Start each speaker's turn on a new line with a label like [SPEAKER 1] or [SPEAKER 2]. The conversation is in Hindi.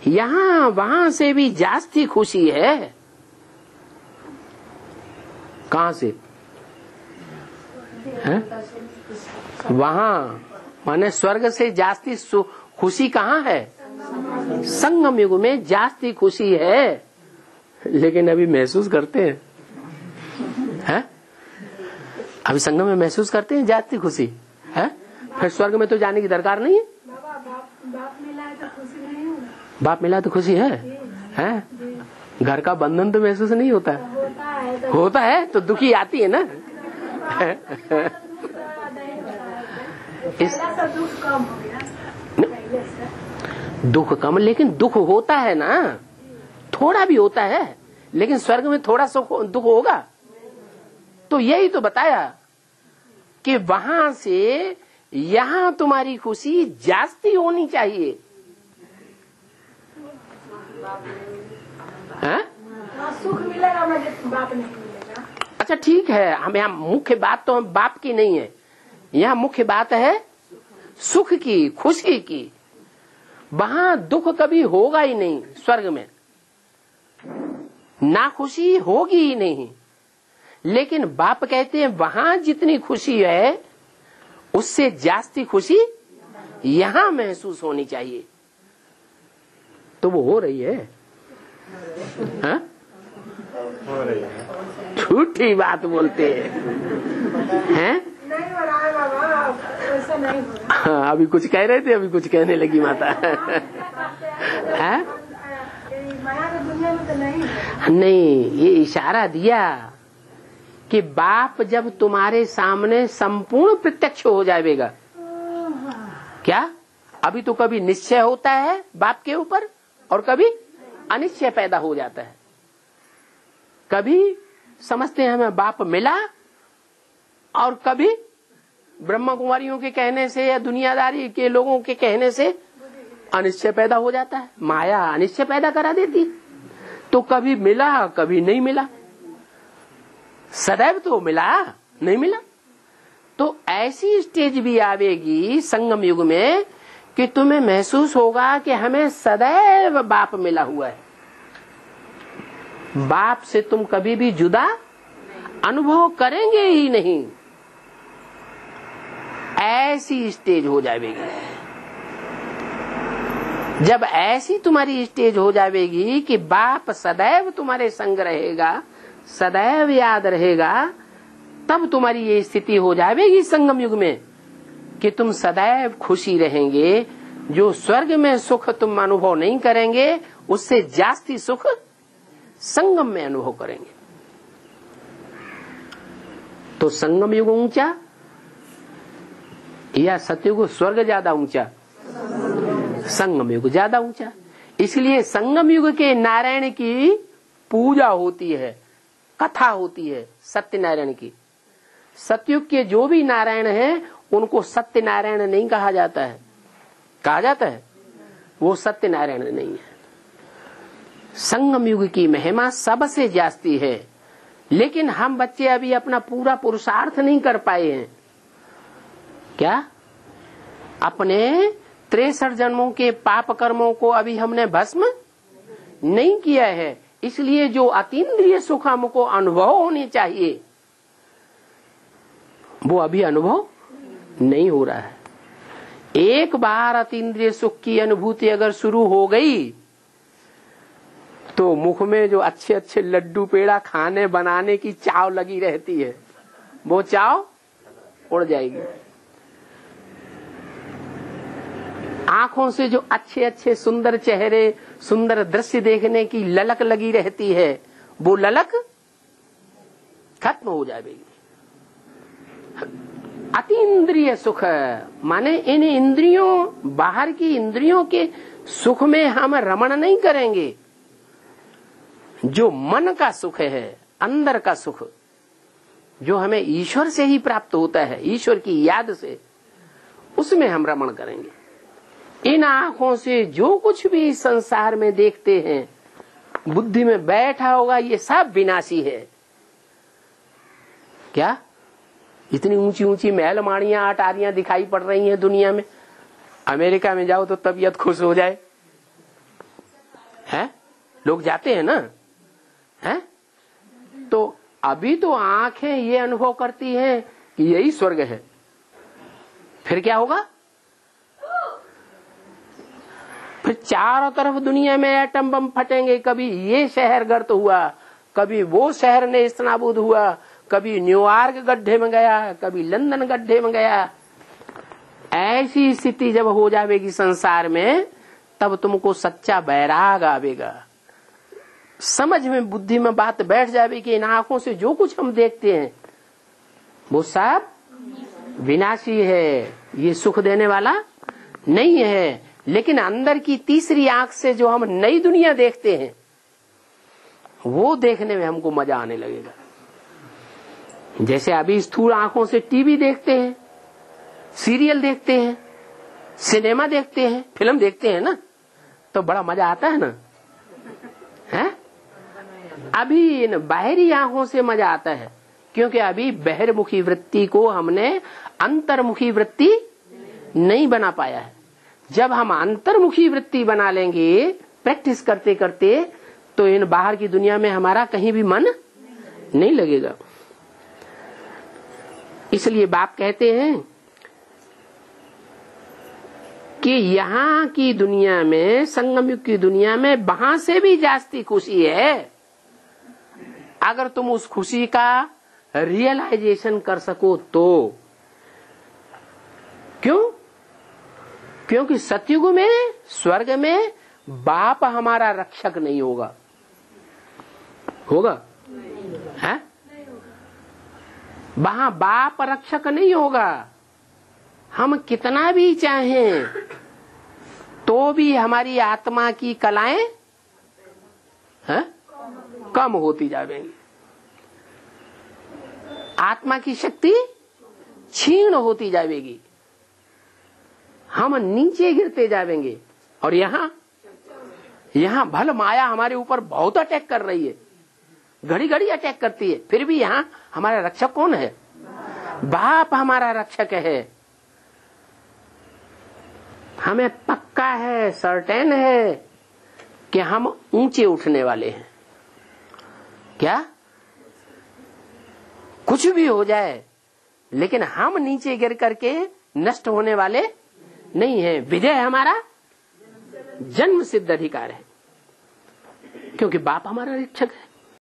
[SPEAKER 1] यहाँ वहां से भी जास्ती खुशी है। कहां से है? वहां माने स्वर्ग से जास्ती खुशी कहाँ है? संगम युग में जास्ती खुशी है। लेकिन अभी महसूस करते हैं? अभी संगम में महसूस करते हैं जास्ती खुशी है। फिर स्वर्ग में तो जाने की दरकार नहीं है।
[SPEAKER 2] बाप मिला है तो खुशी नहीं होगी।
[SPEAKER 1] बाप मिला तो खुशी है? घर का बंधन तो महसूस नहीं होता है। होता है तो दुखी आती है ना। इस दुख कम, लेकिन दुख होता है ना, थोड़ा भी होता है। लेकिन स्वर्ग में थोड़ा सा दुख होगा। तो यही तो बताया कि वहां से यहां तुम्हारी खुशी जास्ती होनी चाहिए।
[SPEAKER 2] सुख मिलेगा बाप नहीं मिलेगा।
[SPEAKER 1] अच्छा ठीक है, हम यहाँ मुख्य बात तो हम बाप की नहीं है, यहाँ मुख्य बात है सुख की, खुशी की। वहां दुख कभी होगा ही नहीं। स्वर्ग में ना खुशी होगी ही नहीं। लेकिन बाप कहते हैं वहां जितनी खुशी है उससे जास्ती खुशी यहां महसूस होनी चाहिए। तो वो हो रही है। हाँ? झूठी बात बोलते हैं?
[SPEAKER 2] नहीं हो रहा है बाबा, ऐसा नहीं हो रहा।
[SPEAKER 1] हाँ, अभी कुछ कह रहे थे, अभी कुछ कहने लगी माता। है?
[SPEAKER 2] माया की दुनिया में तो नहीं है।
[SPEAKER 1] नहीं, ये इशारा दिया कि बाप जब तुम्हारे सामने संपूर्ण प्रत्यक्ष हो जाएगा। क्या? अभी तो कभी निश्चय होता है बाप के ऊपर और कभी अनिश्चय पैदा हो जाता है। कभी समझते हैं हमें बाप मिला और कभी ब्रह्मा कुमारियों के कहने से या दुनियादारी के लोगों के कहने से अनिश्चय पैदा हो जाता है। माया अनिश्चय पैदा करा देती। तो कभी मिला कभी नहीं मिला, सदैव तो मिला नहीं मिला। तो ऐसी स्टेज भी आवेगी संगम युग में कि तुम्हें महसूस होगा कि हमें सदैव बाप मिला हुआ है। बाप से तुम कभी भी जुदा अनुभव करेंगे ही नहीं। ऐसी स्टेज हो जाएगी। जब ऐसी तुम्हारी स्टेज हो जाएगी कि बाप सदैव तुम्हारे संग रहेगा, सदैव याद रहेगा, तब तुम्हारी ये स्थिति हो जाएगी संगम युग में कि तुम सदैव खुशी रहेंगे। जो स्वर्ग में सुख तुम अनुभव नहीं करेंगे उससे जास्ती सुख संगम में अनुभव करेंगे। तो संगम युग ऊंचा या सतयुग स्वर्ग ज्यादा ऊंचा? संगम युग ज्यादा ऊंचा। इसलिए संगम युग के नारायण की पूजा होती है, कथा होती है सत्यनारायण की। सतयुग के जो भी नारायण हैं उनको सत्यनारायण नहीं कहा जाता है। कहा जाता है वो सत्यनारायण नहीं है। संगम युग की महिमा सबसे जास्ती है। लेकिन हम बच्चे अभी अपना पूरा पुरुषार्थ नहीं कर पाए हैं। क्या? अपने 63 जन्मों के पाप कर्मों को अभी हमने भस्म नहीं किया है। इसलिए जो अतीन्द्रिय सुख हमको अनुभव होने चाहिए वो अभी अनुभव नहीं हो रहा है। एक बार अतीन्द्रिय सुख की अनुभूति अगर शुरू हो गई तो मुख में जो अच्छे अच्छे लड्डू पेड़ा खाने बनाने की चाव लगी रहती है, वो चाव उड़ जाएगी। आंखों से जो अच्छे अच्छे सुंदर चेहरे, सुंदर दृश्य देखने की ललक लगी रहती है, वो ललक खत्म हो जाएगी। अतीन्द्रिय सुख माने इन इंद्रियों, बाहर की इंद्रियों के सुख में हम रमण नहीं करेंगे। जो मन का सुख है, अंदर का सुख, जो हमें ईश्वर से ही प्राप्त होता है, ईश्वर की याद से, उसमें हम रमण करेंगे। इन आंखों से जो कुछ भी संसार में देखते हैं, बुद्धि में बैठा होगा ये सब विनाशी है। क्या? इतनी ऊंची ऊंची महल माड़ियां अटारियां दिखाई पड़ रही हैं दुनिया में। अमेरिका में जाओ तो तबीयत खुश हो जाए। है, लोग जाते हैं ना, है? तो अभी तो आंखें ये अनुभव करती हैं कि यही स्वर्ग है, फिर क्या होगा? फिर चारों तरफ दुनिया में एटम बम फटेंगे, कभी ये शहर गर्त हुआ, कभी वो शहर ने इस्तेनाबूद हुआ, कभी न्यूयॉर्क गड्ढे में गया, कभी लंदन गड्ढे में गया। ऐसी स्थिति जब हो जाएगी संसार में, तब तुमको सच्चा वैराग आवेगा, समझ में बुद्धि में बात बैठ जाएगी कि इन आंखों से जो कुछ हम देखते हैं वो सब विनाशी है, ये सुख देने वाला नहीं है। लेकिन अंदर की तीसरी आंख से जो हम नई दुनिया देखते हैं वो देखने में हमको मजा आने लगेगा। जैसे अभी स्थूल आंखों से टीवी देखते हैं, सीरियल देखते हैं, सिनेमा देखते हैं, फिल्म देखते हैं ना, तो बड़ा मजा आता है ना, है? अभी इन बाहरी आंखों से मजा आता है, क्योंकि अभी बहिर्मुखी वृत्ति को हमने अंतर्मुखी वृत्ति नहीं बना पाया है। जब हम अंतर्मुखी वृत्ति बना लेंगे प्रैक्टिस करते करते, तो इन बाहर की दुनिया में हमारा कहीं भी मन नहीं लगेगा। इसलिए बाप कहते हैं कि यहाँ की दुनिया में, संगम युग की दुनिया में वहां से भी जास्ती खुशी है, अगर तुम उस खुशी का रियलाइजेशन कर सको तो। क्यों? क्योंकि सतयुग में, स्वर्ग में बाप हमारा रक्षक नहीं होगा। होगा? है? वहां बाप रक्षक नहीं होगा। हम कितना भी चाहें तो भी हमारी आत्मा की कलाएं कम होती जाएंगी, आत्मा की शक्ति क्षीण होती जाएगी, हम नीचे गिरते जाएंगे। और यहाँ भल माया हमारे ऊपर बहुत अटैक कर रही है, घड़ी घड़ी अटैक करती है, फिर भी यहाँ हमारा रक्षक कौन है? बाप हमारा रक्षक है। हमें पक्का है, सर्टेन है कि हम ऊंचे उठने वाले हैं। क्या? कुछ भी हो जाए, लेकिन हम नीचे गिर करके नष्ट होने वाले नहीं है। विजय हमारा जन्म सिद्ध अधिकार है, क्योंकि बाप हमारा रक्षक है।